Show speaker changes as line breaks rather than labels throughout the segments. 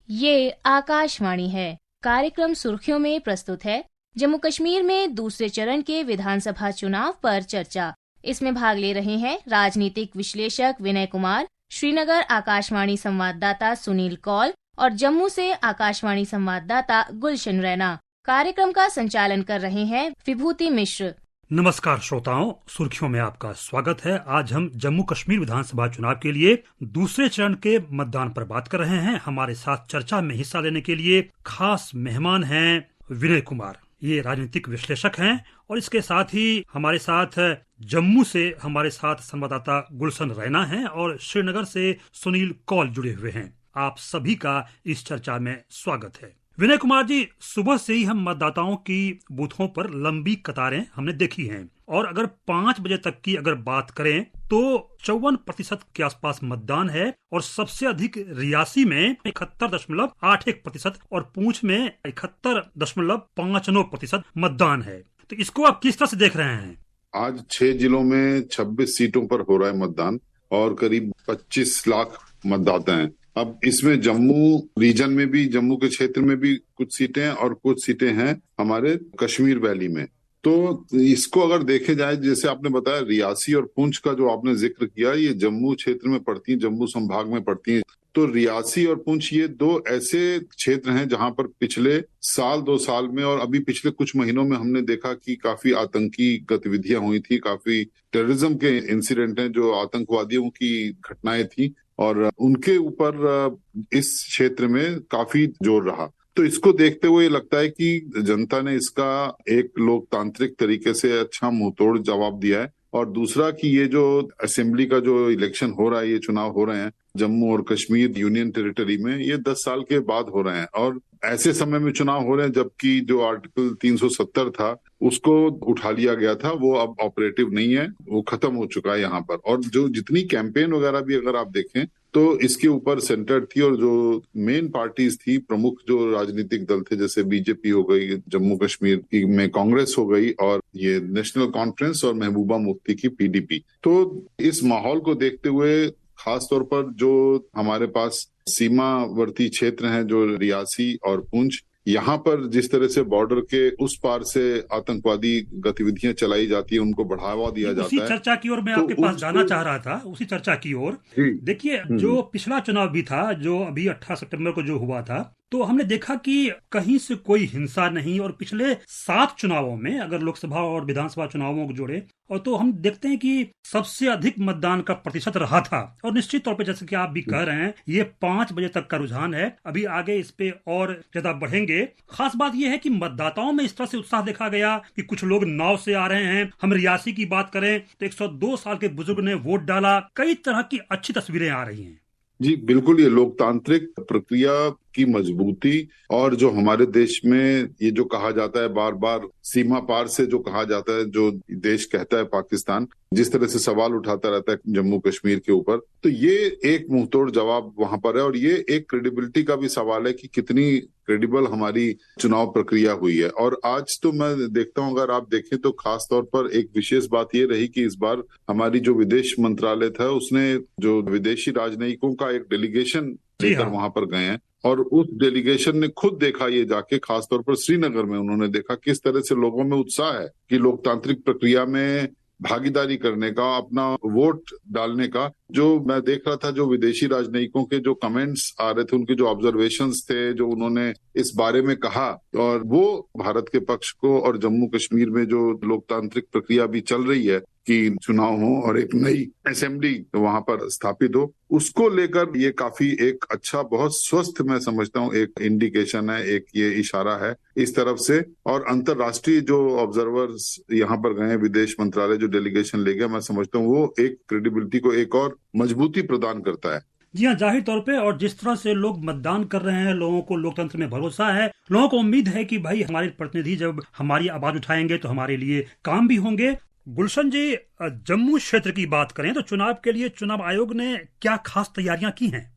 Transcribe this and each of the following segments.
ये आकाशवाणी है। कार्यक्रम सुर्खियों में प्रस्तुत है जम्मू कश्मीर में दूसरे चरण के विधानसभा चुनाव पर चर्चा। इसमें भाग ले रहे हैं राजनीतिक विश्लेषक विनय कुमार, श्रीनगर आकाशवाणी संवाददाता सुनील कौल और जम्मू से आकाशवाणी संवाददाता गुलशन रैना। कार्यक्रम का संचालन कर रहे हैं विभूति मिश्र।
नमस्कार श्रोताओं, सुर्खियों में आपका स्वागत है। आज हम जम्मू कश्मीर विधानसभा चुनाव के लिए दूसरे चरण के मतदान पर बात कर रहे हैं। हमारे साथ चर्चा में हिस्सा लेने के लिए खास मेहमान हैं विनय कुमार। ये राजनीतिक विश्लेषक हैं और इसके साथ ही हमारे साथ जम्मू से हमारे साथ संवाददाता गुलशन रैना हैं और श्रीनगर से सुनील कौल जुड़े हुए हैं। आप सभी का इस चर्चा में स्वागत है। विनय कुमार जी, सुबह से ही हम मतदाताओं की बूथों पर लंबी कतारें हमने देखी हैं और अगर 5 बजे तक की अगर बात करें तो 54% के आसपास मतदान है और सबसे अधिक रियासी में 71.81% और पूंछ में 71.59% मतदान है। तो इसको आप किस तरह से देख रहे हैं?
आज 6 जिलों में 26 सीटों पर हो रहा है मतदान और करीब 25 लाख मतदाता हैं। अब इसमें जम्मू रीजन में भी, जम्मू के क्षेत्र में भी कुछ सीटें हैं और कुछ सीटें हैं हमारे कश्मीर वैली में। तो इसको अगर देखे जाए, जैसे आपने बताया रियासी और पुंछ का जो आपने जिक्र किया, ये जम्मू क्षेत्र में पड़ती है, जम्मू संभाग में पड़ती है। तो रियासी और पुंछ ये दो ऐसे क्षेत्र हैं जहां पर पिछले साल 2 साल में और अभी पिछले कुछ महीनों में हमने देखा कि काफी आतंकी गतिविधियां हुई थी, काफी टेररिज्म के इंसिडेंट हैं, जो आतंकवादियों की घटनाएं थी और उनके ऊपर इस क्षेत्र में काफी जोर रहा। तो इसको देखते हुए लगता है कि जनता ने इसका एक लोकतांत्रिक तरीके से अच्छा मुंहतोड़ जवाब दिया है। और दूसरा कि ये जो असेंबली का जो इलेक्शन हो रहा है, ये चुनाव हो रहे हैं जम्मू और कश्मीर यूनियन टेरिटरी में, ये 10 साल के बाद हो रहे हैं और ऐसे समय में चुनाव हो रहे हैं जबकि जो आर्टिकल 370 था उसको उठा लिया गया था, वो अब ऑपरेटिव नहीं है, वो खत्म हो चुका है यहाँ पर। और जो जितनी कैंपेन वगैरह भी अगर आप देखें तो इसके ऊपर सेंटर्ड थी और जो मेन पार्टीज थी, प्रमुख जो राजनीतिक दल थे, जैसे बीजेपी हो गई जम्मू कश्मीर की में, कांग्रेस हो गई और ये नेशनल कॉन्फ्रेंस और महबूबा मुफ्ती की पीडीपी। तो इस माहौल को देखते हुए खास तौर पर जो हमारे पास सीमावर्ती क्षेत्र हैं, जो रियासी और पुंछ, यहाँ पर जिस तरह से बॉर्डर के उस पार से आतंकवादी गतिविधियां चलाई जाती है, उनको बढ़ावा दिया जाता है।
उसी चर्चा की ओर मैं आपके पास जाना चाह रहा था, उसी चर्चा की ओर। देखिए, जो पिछला चुनाव भी था, जो अभी 18 सितंबर को जो हुआ था, तो हमने देखा कि कहीं से कोई हिंसा नहीं। और पिछले 7 चुनावों में अगर लोकसभा और विधानसभा चुनावों को जोड़े और तो हम देखते हैं कि सबसे अधिक मतदान का प्रतिशत रहा था। और निश्चित तौर पे जैसे कि आप भी कह रहे हैं, ये 5 बजे तक का रुझान है, अभी आगे इस पे और ज्यादा बढ़ेंगे। खास बात यह है कि मतदाताओं में इस तरह से उत्साह देखा गया कि कुछ लोग नाव से आ रहे हैं। हम रियासी की बात करें तो 102 साल के बुजुर्ग ने वोट डाला। कई तरह की अच्छी तस्वीरें आ रही हैं।
जी बिल्कुल, ये लोकतांत्रिक प्रक्रिया की मजबूती और जो हमारे देश में ये जो कहा जाता है बार बार सीमा पार से, जो कहा जाता है, जो देश कहता है पाकिस्तान, जिस तरह से सवाल उठाता रहता है जम्मू कश्मीर के ऊपर, तो ये एक मुंहतोड़ जवाब वहां पर है। और ये एक क्रेडिबिलिटी का भी सवाल है कि कितनी क्रेडिबल हमारी चुनाव प्रक्रिया हुई है। और आज तो मैं देखता हूं, अगर आप देखें तो खास तौर पर एक विशेष बात ये रही कि इस बार हमारी जो विदेश मंत्रालय था, उसने जो विदेशी राजनयिकों का एक डेलीगेशन लेकर वहां पर गए हैं और उस डेलीगेशन ने खुद देखा, ये जाके खास तौर पर श्रीनगर में उन्होंने देखा किस तरह से लोगों में उत्साह है कि लोकतांत्रिक प्रक्रिया में भागीदारी करने का, अपना वोट डालने का। जो मैं देख रहा था, जो विदेशी राजनयिकों के जो कमेंट्स आ रहे थे, उनके जो ऑब्जर्वेशंस थे, जो उन्होंने इस बारे में कहा, और वो भारत के पक्ष को और जम्मू कश्मीर में जो लोकतांत्रिक प्रक्रिया भी चल रही है कि चुनाव हो और एक नई असेंबली वहां पर स्थापित हो, उसको लेकर ये काफी एक अच्छा, बहुत स्वस्थ, मैं समझता हूँ, एक इंडिकेशन है, एक ये इशारा है इस तरफ से। और अंतर्राष्ट्रीय जो ऑब्जर्वर्स यहाँ पर गए, विदेश मंत्रालय जो डेलीगेशन ले गया, मैं समझता हूँ वो एक क्रेडिबिलिटी को एक और मजबूती प्रदान करता है।
जी हाँ, जाहिर तौर पे। और जिस तरह से लोग मतदान कर रहे हैं, लोगों को लोकतंत्र में भरोसा है, लोगों को उम्मीद है कि भाई हमारे प्रतिनिधि जब हमारी आवाज उठाएंगे तो हमारे लिए काम भी होंगे। गुलशन जी, जम्मू क्षेत्र की बात करें तो चुनाव के लिए चुनाव आयोग ने क्या खास तैयारियां की हैं?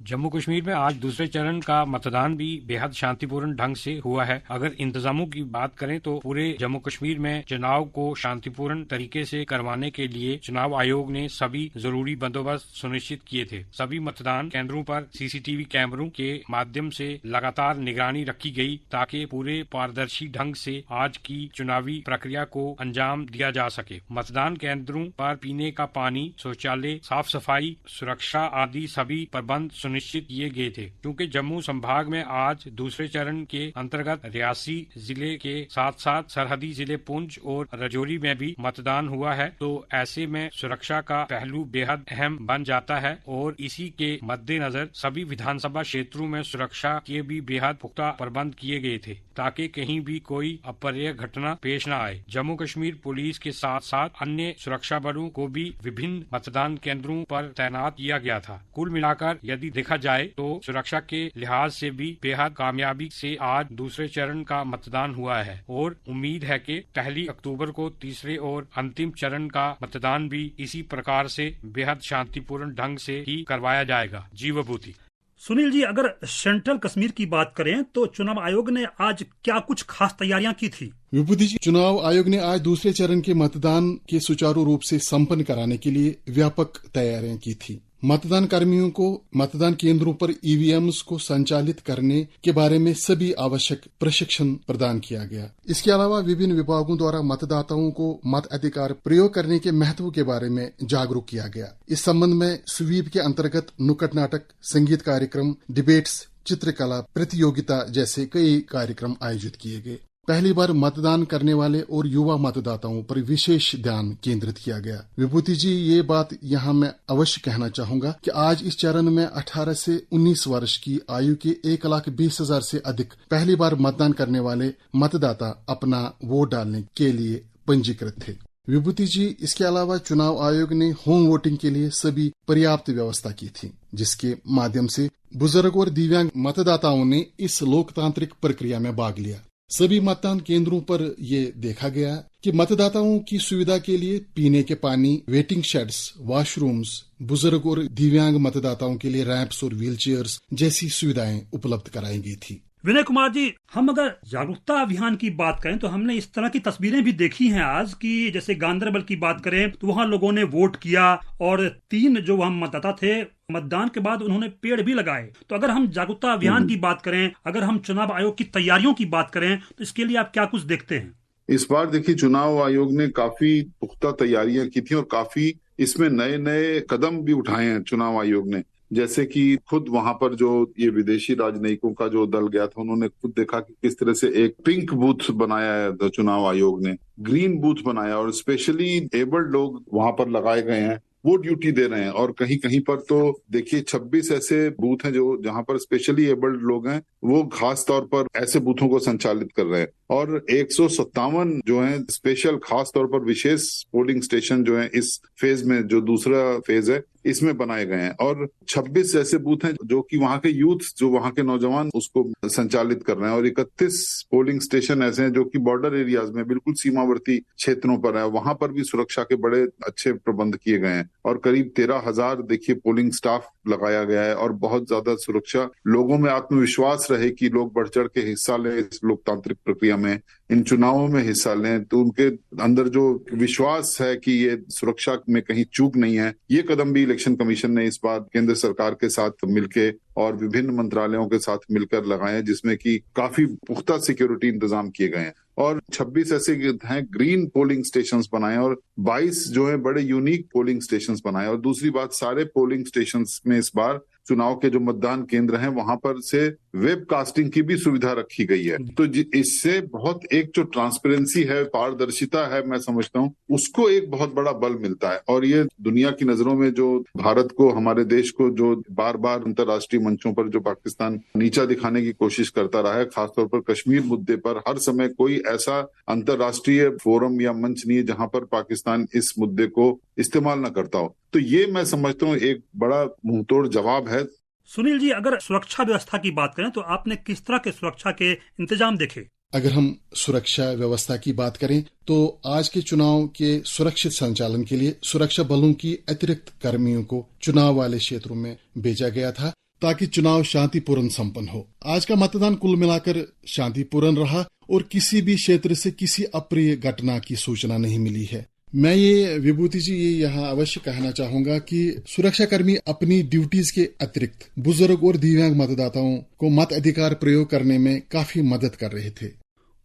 जम्मू कश्मीर में आज दूसरे चरण का मतदान भी बेहद शांतिपूर्ण ढंग से हुआ है। अगर इंतजामों की बात करें तो पूरे जम्मू कश्मीर में चुनाव को शांतिपूर्ण तरीके से करवाने के लिए चुनाव आयोग ने सभी जरूरी बंदोबस्त सुनिश्चित किए थे। सभी मतदान केंद्रों पर सीसीटीवी कैमरों के माध्यम से लगातार निगरानी रखी गई ताकि पूरे पारदर्शी ढंग से आज की चुनावी प्रक्रिया को अंजाम दिया जा सके। मतदान केंद्रों पर पीने का पानी, शौचालय, साफ सफाई, सुरक्षा आदि सभी प्रबंध सुनिश्चित किए गए थे। क्योंकि जम्मू संभाग में आज दूसरे चरण के अंतर्गत रियासी जिले के साथ साथ सरहदी जिले पुंछ और राजौरी में भी मतदान हुआ है, तो ऐसे में सुरक्षा का पहलू बेहद अहम बन जाता है और इसी के मद्देनजर सभी विधानसभा क्षेत्रों में सुरक्षा के भी बेहद पुख्ता प्रबंध किए गए थे ताकि कहीं भी कोई अप्रिय घटना पेश न आए। जम्मू कश्मीर पुलिस के साथ साथ अन्य सुरक्षा बलों को भी विभिन्न मतदान केंद्रों पर तैनात किया गया था। कुल मिलाकर यदि देखा जाए तो सुरक्षा के लिहाज से भी बेहद कामयाबी से आज दूसरे चरण का मतदान हुआ है और उम्मीद है कि 1 अक्टूबर को तीसरे और अंतिम चरण का मतदान भी इसी प्रकार से बेहद शांतिपूर्ण ढंग से ही करवाया जाएगा। जी विभूति।
सुनील जी, अगर सेंट्रल कश्मीर की बात करें तो चुनाव आयोग ने आज क्या कुछ खास तैयारियां की थी?
विभूति जी, चुनाव आयोग ने आज दूसरे चरण के मतदान के सुचारू रूप से संपन्न कराने के लिए व्यापक तैयारियां की थी। मतदान कर्मियों को मतदान केंद्रों पर ईवीएम्स को संचालित करने के बारे में सभी आवश्यक प्रशिक्षण प्रदान किया गया। इसके अलावा विभिन्न विभागों द्वारा मतदाताओं को मताधिकार प्रयोग करने के महत्व के बारे में जागरूक किया गया। इस संबंध में स्वीप के अंतर्गत नुक्कड़ नाटक, संगीत कार्यक्रम, डिबेट्स, चित्रकला प्रतियोगिता जैसे कई कार्यक्रम आयोजित किए गए। पहली बार मतदान करने वाले और युवा मतदाताओं पर विशेष ध्यान केंद्रित किया गया। विभूति जी, ये बात यहाँ मैं अवश्य कहना चाहूंगा कि आज इस चरण में 18 से 19 वर्ष की आयु के 1,20,000 से अधिक पहली बार मतदान करने वाले मतदाता अपना वोट डालने के लिए पंजीकृत थे। विभूति जी, इसके अलावा चुनाव आयोग ने होम वोटिंग के लिए सभी पर्याप्त व्यवस्था की थी, जिसके माध्यम से बुजुर्ग और दिव्यांग मतदाताओं ने इस लोकतांत्रिक प्रक्रिया में भाग लिया। सभी मतदान केंद्रों पर ये देखा गया कि मतदाताओं की सुविधा के लिए पीने के पानी, वेटिंग शेड्स, वॉशरूम्स, बुजुर्ग और दिव्यांग मतदाताओं के लिए रैंप्स और व्हीलचेयर्स जैसी सुविधाएं उपलब्ध कराई गई थी।
विनय कुमार जी, हम अगर जागरूकता अभियान की बात करें तो हमने इस तरह की तस्वीरें भी देखी हैं आज कि जैसे गांदरबल की बात करें तो वहां लोगों ने वोट किया और 3 जो वहां मतदाता थे मतदान के बाद उन्होंने पेड़ भी लगाए। तो अगर हम जागरूकता अभियान की बात करें, अगर हम चुनाव आयोग की तैयारियों की बात करें तो इसके लिए आप क्या कुछ देखते हैं?
इस बार देखिए, चुनाव आयोग ने काफी पुख्ता तैयारियां की थी और काफी इसमें नए नए कदम भी उठाए हैं चुनाव आयोग ने। जैसे कि खुद वहां पर जो ये विदेशी राजनयिकों का जो दल गया था, उन्होंने खुद देखा कि किस तरह से एक पिंक बूथ बनाया है चुनाव आयोग ने, ग्रीन बूथ बनाया और स्पेशली एबल्ड लोग वहां पर लगाए गए हैं, वो ड्यूटी दे रहे हैं। और कहीं कहीं पर तो देखिए 26 ऐसे बूथ हैं जो जहां पर स्पेशली एबल्ड लोग हैं, वो खास तौर पर ऐसे बूथों को संचालित कर रहे हैं। और 157 जो हैं स्पेशल खास तौर पर विशेष पोलिंग स्टेशन जो हैं इस फेज में, जो दूसरा फेज है, इसमें बनाए गए हैं। और 26 ऐसे बूथ हैं जो कि वहां के यूथ, जो वहां के नौजवान उसको संचालित कर रहे हैं। और 31 पोलिंग स्टेशन ऐसे हैं जो कि बॉर्डर एरियाज में, बिल्कुल सीमावर्ती क्षेत्रों पर है, वहां पर भी सुरक्षा के बड़े अच्छे प्रबंध किए गए हैं। और करीब 13,000 देखिए पोलिंग स्टाफ लगाया गया है और बहुत ज्यादा सुरक्षा, लोगों में आत्मविश्वास रहे कि लोग बढ़ चढ़ के हिस्सा लें इस लोकतांत्रिक प्रक्रिया में, इन चुनावों में हिस्सा लें, तो उनके अंदर जो विश्वास है कि ये सुरक्षा में कहीं चूक नहीं है, ये कदम भी इलेक्शन कमीशन ने इस बार केंद्र सरकार के साथ मिलके और विभिन्न मंत्रालयों के साथ मिलकर लगाए हैं, जिसमें कि काफी पुख्ता सिक्योरिटी इंतजाम किए गए हैं। और 26 ऐसे हैं ग्रीन पोलिंग स्टेशंस बनाए और 22 जो है बड़े यूनिक पोलिंग स्टेशंस बनाए। और दूसरी बात, सारे पोलिंग स्टेशंस में इस बार चुनाव के जो मतदान केंद्र हैं वहां पर से वेब कास्टिंग की भी सुविधा रखी गई है। तो इससे बहुत एक जो ट्रांसपेरेंसी है, पारदर्शिता है, मैं समझता हूँ उसको एक बहुत बड़ा बल मिलता है। और ये दुनिया की नजरों में जो भारत को, हमारे देश को जो बार बार अंतर्राष्ट्रीय मंचों पर जो पाकिस्तान नीचा दिखाने की कोशिश करता रहा है, खासतौर पर कश्मीर मुद्दे पर, हर समय कोई ऐसा अंतर्राष्ट्रीय फोरम या मंच नहीं है जहां पर पाकिस्तान इस मुद्दे को इस्तेमाल न करता हो। तो ये मैं समझता हूँ एक बड़ा मुंहतोड़ जवाब है।
सुनील जी, अगर सुरक्षा व्यवस्था की बात करें तो आपने किस तरह के सुरक्षा के इंतजाम देखे?
अगर हम सुरक्षा व्यवस्था की बात करें तो आज के चुनाव के सुरक्षित संचालन के लिए सुरक्षा बलों की अतिरिक्त कर्मियों को चुनाव वाले क्षेत्रों में भेजा गया था। ताकि चुनाव शांतिपूर्ण संपन्न हो। आज का मतदान कुल मिलाकर शांतिपूर्ण रहा और किसी भी क्षेत्र से किसी अप्रिय घटना की सूचना नहीं मिली है। मैं ये विभूति जी ये यहाँ अवश्य कहना चाहूंगा कि सुरक्षाकर्मी अपनी ड्यूटीज के अतिरिक्त बुजुर्ग और दिव्यांग मतदाताओं को मत अधिकार प्रयोग करने में काफी मदद कर रहे थे।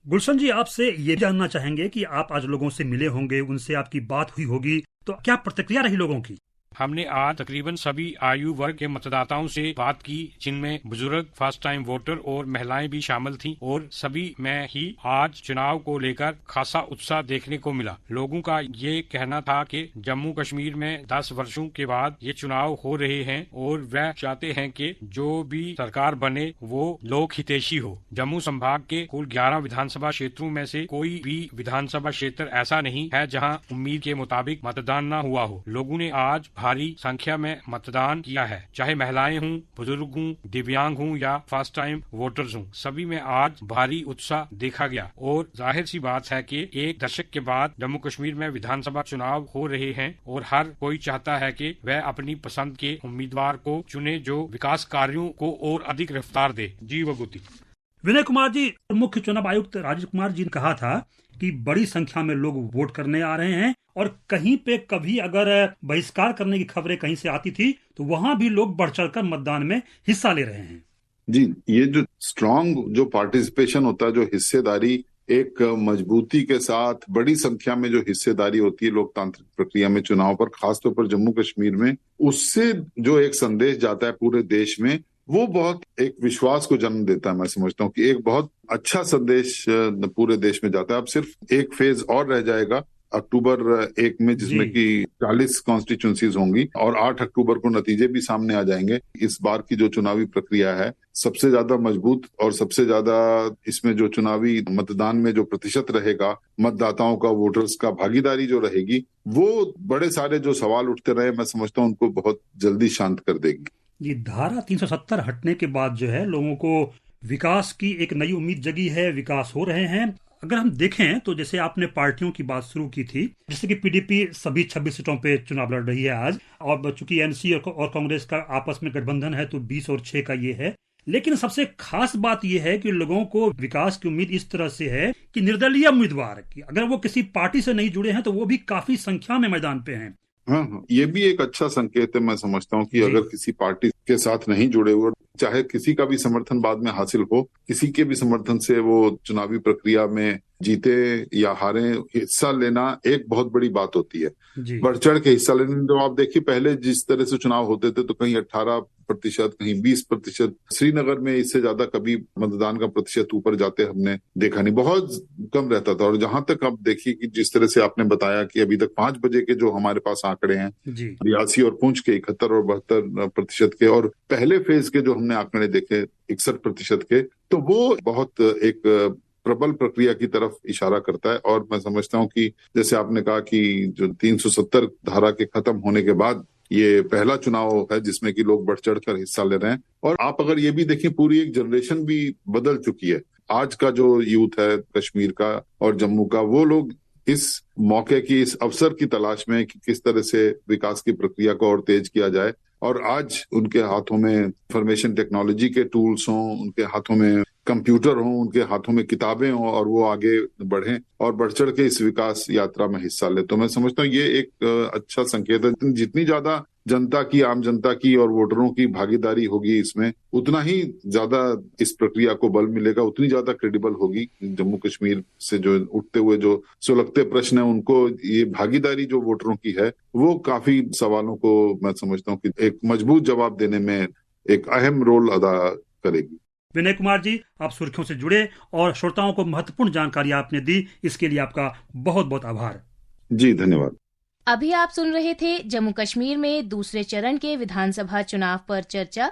गुलशन जी, आपसे ये जानना चाहेंगे कि आप आज लोगों से मिले होंगे, उनसे आपकी बात हुई होगी, तो क्या प्रतिक्रिया रही लोगों की?
हमने आज तकरीबन सभी आयु वर्ग के मतदाताओं से बात की, जिनमें बुजुर्ग, फर्स्ट टाइम वोटर और महिलाएं भी शामिल थीं, और सभी में ही आज चुनाव को लेकर खासा उत्साह देखने को मिला। लोगों का ये कहना था कि जम्मू कश्मीर में 10 वर्षों के बाद ये चुनाव हो रहे हैं और वह चाहते हैं कि जो भी सरकार बने वो लोक हितैषी हो। जम्मू संभाग के कुल 11 विधानसभा क्षेत्रों में से कोई भी विधानसभा क्षेत्र ऐसा नहीं है जहां उम्मीद के मुताबिक मतदान न हुआ हो। लोगों ने आज भारी संख्या में मतदान किया है, चाहे महिलाएं हों, बुजुर्ग हों, दिव्यांग हों या फर्स्ट टाइम वोटर्स हों। सभी में आज भारी उत्साह देखा गया और जाहिर सी बात है कि एक दशक के बाद जम्मू कश्मीर में विधानसभा चुनाव हो रहे हैं और हर कोई चाहता है कि वह अपनी पसंद के उम्मीदवार को चुने जो विकास कार्यों को और अधिक रफ्तार दे। जी वगुती।
विनय कुमार जी, मुख्य चुनाव आयुक्त राजीव कुमार जी ने कहा था कि बड़ी संख्या में लोग वोट करने आ रहे हैं और कहीं पे कभी अगर बहिष्कार करने की खबरें कहीं से आती थी तो वहां भी लोग बढ़ चढ़कर मतदान में हिस्सा ले रहे हैं।
जी, ये जो स्ट्रांग जो पार्टिसिपेशन होता है, जो हिस्सेदारी, एक मजबूती के साथ बड़ी संख्या में जो हिस्सेदारी होती है लोकतांत्रिक प्रक्रिया में चुनाव पर, खासतौर पर जम्मू कश्मीर में, उससे जो एक संदेश जाता है पूरे देश में, वो बहुत एक विश्वास को जन्म देता है। मैं समझता हूँ कि एक बहुत अच्छा संदेश पूरे देश में जाता है। अब सिर्फ एक फेज और रह जाएगा अक्टूबर 1 में, जिसमें कि 40 कॉन्स्टिट्यूंसीज होंगी और 8 अक्टूबर को नतीजे भी सामने आ जाएंगे। इस बार की जो चुनावी प्रक्रिया है सबसे ज्यादा मजबूत और सबसे ज्यादा इसमें जो चुनावी मतदान में जो प्रतिशत रहेगा मतदाताओं का, वोटर्स का भागीदारी जो रहेगी, वो बड़े सारे जो सवाल उठते रहे, मैं समझता हूँ उनको बहुत जल्दी शांत कर देगी।
ये धारा 370 हटने के बाद जो है लोगों को विकास की एक नई उम्मीद जगी है, विकास हो रहे हैं। अगर हम देखें तो जैसे आपने पार्टियों की बात शुरू की थी, जैसे कि पीडीपी सभी 26 सीटों पे चुनाव लड़ रही है आज, और चूंकि एनसी और कांग्रेस का आपस में गठबंधन है तो 20 और 6 का ये है। लेकिन सबसे खास बात यह है कि लोगों को विकास की उम्मीद इस तरह से है कि निर्दलीय उम्मीदवार की अगर वो किसी पार्टी से नहीं जुड़े हैं तो वो भी काफी संख्या में मैदान पे हैं।
हाँ, ये भी एक अच्छा संकेत है। मैं समझता हूँ कि अगर किसी पार्टी के साथ नहीं जुड़े हुए, चाहे किसी का भी समर्थन बाद में हासिल हो, किसी के भी समर्थन से वो चुनावी प्रक्रिया में जीते या हारे, हिस्सा लेना एक बहुत बड़ी बात होती है। बढ़ चढ़ के हिस्सा लेने, जो आप देखिए पहले जिस तरह से चुनाव होते थे तो कहीं 18%, कहीं 20%, श्रीनगर में इससे ज्यादा कभी मतदान का प्रतिशत ऊपर जाते हमने देखा नहीं, बहुत कम रहता था। और जहां तक आप देखिए कि जिस तरह से आपने बताया कि अभी तक 5 बजे के जो हमारे पास आंकड़े हैं, रियासी और पुंछ के 71 और 72% के, और पहले फेज के जो हमने आंकड़े देखे 61% के, तो वो बहुत एक प्रबल प्रक्रिया की तरफ इशारा करता है। और मैं समझता हूं कि जैसे आपने कहा कि जो 370 धारा के खत्म होने के बाद ये पहला चुनाव है जिसमें कि लोग बढ़ चढ़ कर हिस्सा ले रहे हैं। और आप अगर ये भी देखें, पूरी एक जनरेशन भी बदल चुकी है। आज का जो यूथ है कश्मीर का और जम्मू का, वो लोग इस मौके की, इस अवसर की तलाश में कि किस तरह से विकास की प्रक्रिया को और तेज किया जाए। और आज उनके हाथों में इंफॉर्मेशन टेक्नोलॉजी के टूल्स हों, उनके हाथों में कंप्यूटर हों, उनके हाथों में किताबें हों और वो आगे बढ़ें और बढ़ चढ़ के इस विकास यात्रा में हिस्सा ले। तो मैं समझता हूँ ये एक अच्छा संकेत है। जितनी ज्यादा जनता की, आम जनता की और वोटरों की भागीदारी होगी इसमें, उतना ही ज्यादा इस प्रक्रिया को बल मिलेगा, उतनी ज्यादा क्रेडिबल होगी। जम्मू कश्मीर से जो उठते हुए जो सुलगते प्रश्न है, उनको ये भागीदारी जो वोटरों की है, वो काफी सवालों को मैं समझता हूँ कि एक मजबूत जवाब देने में एक अहम रोल अदा करेगी।
विनय कुमार जी, आप सुर्खियों से जुड़े और श्रोताओं को महत्वपूर्ण जानकारी आपने दी, इसके लिए आपका बहुत बहुत आभार।
जी धन्यवाद।
अभी आप सुन रहे थे जम्मू कश्मीर में दूसरे चरण के विधानसभा चुनाव पर चर्चा।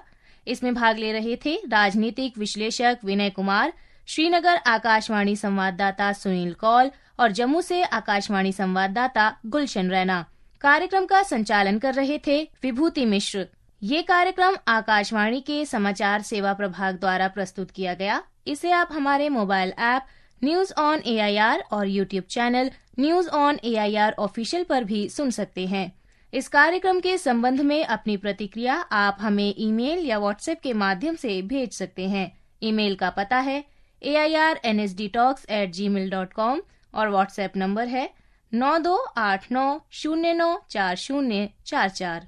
इसमें भाग ले रहे थे राजनीतिक विश्लेषक विनय कुमार, श्रीनगर आकाशवाणी संवाददाता सुनील कौल और जम्मू से आकाशवाणी संवाददाता गुलशन रैना। कार्यक्रम का संचालन कर रहे थे विभूति मिश्र। ये कार्यक्रम आकाशवाणी के समाचार सेवा प्रभाग द्वारा प्रस्तुत किया गया। इसे आप हमारे mobile app news on AIR और YouTube channel news on AIR official पर भी सुन सकते हैं। इस कार्यक्रम के संबंध में अपनी प्रतिक्रिया आप हमें ईमेल या व्हाट्सएप के माध्यम से भेज सकते हैं। ईमेल का पता है airnsdtalks@gmail.com और व्हाट्सएप नंबर है 9289094044।